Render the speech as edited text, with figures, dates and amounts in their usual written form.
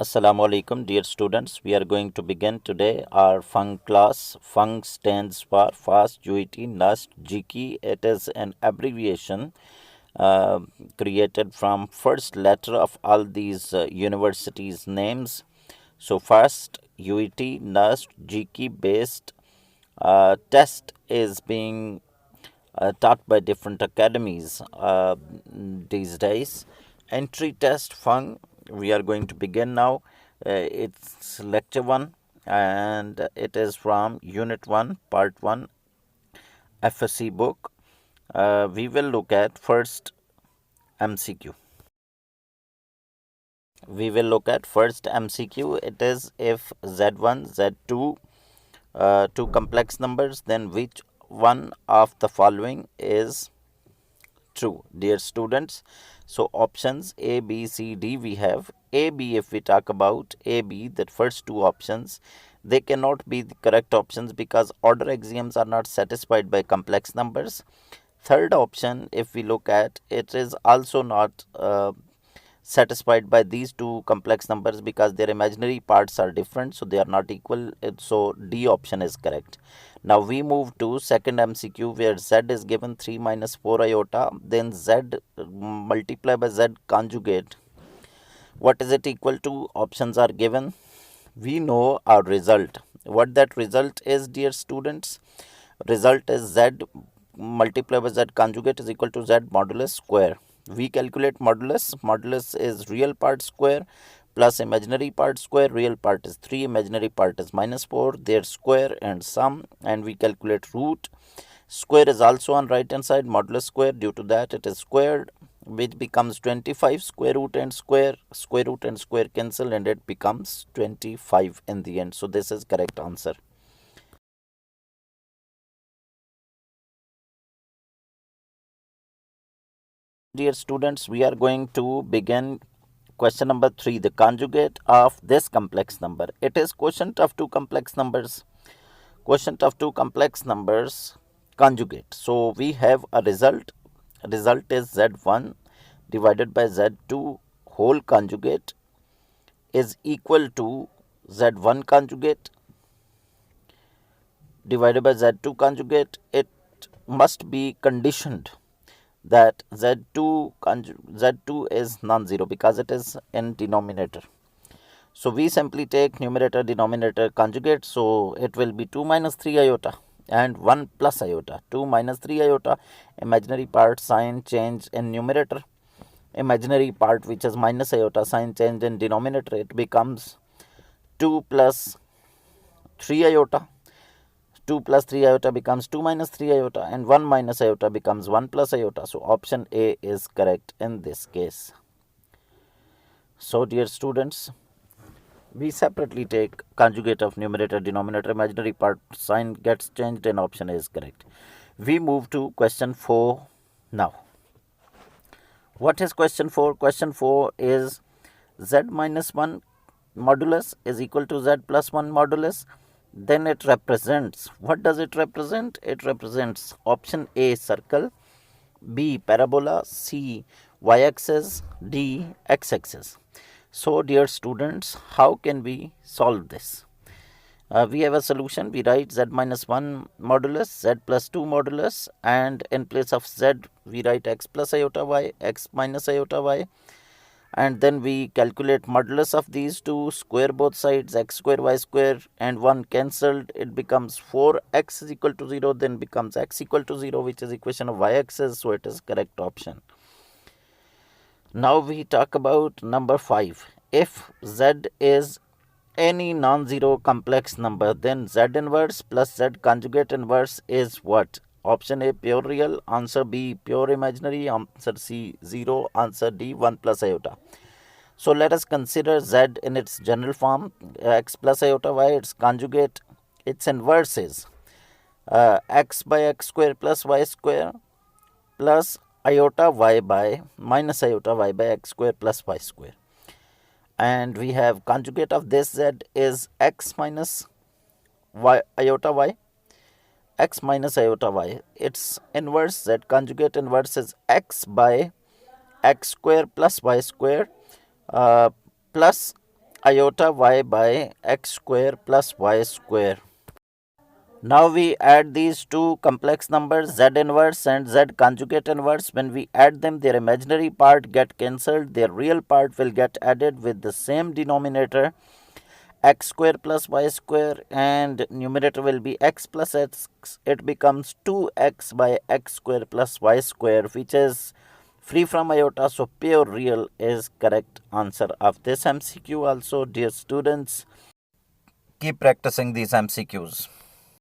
Assalamu alaikum, dear students. We are going to begin today our Fung class. Fung stands for Fast UET NUST GIKI. It is an abbreviation uh, created from first letter of all these universities' names. So, first UET NUST GIKI based test is being taught by different academies these days. Entry test Fung. We are going to begin now. It's lecture 1 and it is from Unit 1, Part 1, FSC book. We will look at first MCQ. We will look at first MCQ. It is if Z1, Z2, two complex numbers, then which one of the following is true, dear students. So options A, B, C, D we have. A, B, if we talk about A, B, the first two options, they cannot be the correct options because order axioms are not satisfied by complex numbers. Third option, if we look at, it is also not satisfied by these two complex numbers because their imaginary parts are different, so they are not equal. So D option is correct. Now we move to second MCQ where Z is given 3 minus 4 iota, then Z multiplied by Z conjugate. What is it equal to? Options are given. We know our result. What that result is, dear students? Result is Z multiplied by Z conjugate is equal to Z modulus square. We calculate modulus. Modulus is real part square plus imaginary part square. Real part is 3, imaginary part is minus 4. Their square and sum, and we calculate root. Square is also on right hand side, modulus square. Due to that, it is squared, which becomes 25. Square root and square cancel, and it becomes 25 in the end. So this is correct answer. Dear students, we are going to begin question number 3, the conjugate of this complex number. It is quotient of two complex numbers. Quotient of two complex numbers, conjugate. So we have a result. Result is Z1 divided by Z2 whole conjugate is equal to Z1 conjugate divided by Z2 conjugate. It must be conditioned that Z2 is non-zero because it is in denominator. So we simply take numerator denominator conjugate. So it will be 2 minus 3 iota and 1 plus iota. 2 minus 3 iota, imaginary part sign change in numerator. Imaginary part which is minus iota, sign change in denominator. It becomes 2 plus 3 iota. 2 plus 3 iota becomes 2 minus 3 iota, and 1 minus iota becomes 1 plus iota. So option A is correct in this case. So dear students, we separately take conjugate of numerator denominator, imaginary part sign gets changed, and option A is correct. We move to question 4 now. What is question 4? Question 4 is Z minus 1 modulus is equal to Z plus 1 modulus. Then it represents, what does it represent? It represents option A, circle, B, parabola, C, y-axis, D, x-axis. So dear students, how can we solve this? We have a solution. We write Z minus 1 modulus, Z plus 2 modulus, and in place of Z we write x plus iota y, x minus iota y, and then we calculate modulus of these two, square both sides, x square y square, and 1 cancelled. It becomes 4x is equal to 0, then becomes x equal to 0, which is equation of y-axis, so it is correct option. Now we talk about number 5. If Z is any non-zero complex number, then Z inverse plus Z conjugate inverse is what? Option A, pure real. Answer B, pure imaginary. Answer C, 0. Answer D, 1 plus iota. So let us consider Z in its general form, x plus iota y, its conjugate. Its inverse is x by x square plus y square plus iota y by minus iota y by x square plus y square. And we have conjugate of this Z is x minus y iota y, x minus iota y. Its inverse, Z conjugate inverse, is x by x square plus y square plus iota y by x square plus y square. Now we add these two complex numbers z inverse and z conjugate inverse. When we add them, their imaginary part get cancelled, their real part will get added with the same denominator x square plus y square, and numerator will be x plus x. It becomes 2x by x square plus y square, which is free from iota, so pure real is correct answer of this MCQ. Also, dear students, keep practicing these MCQs.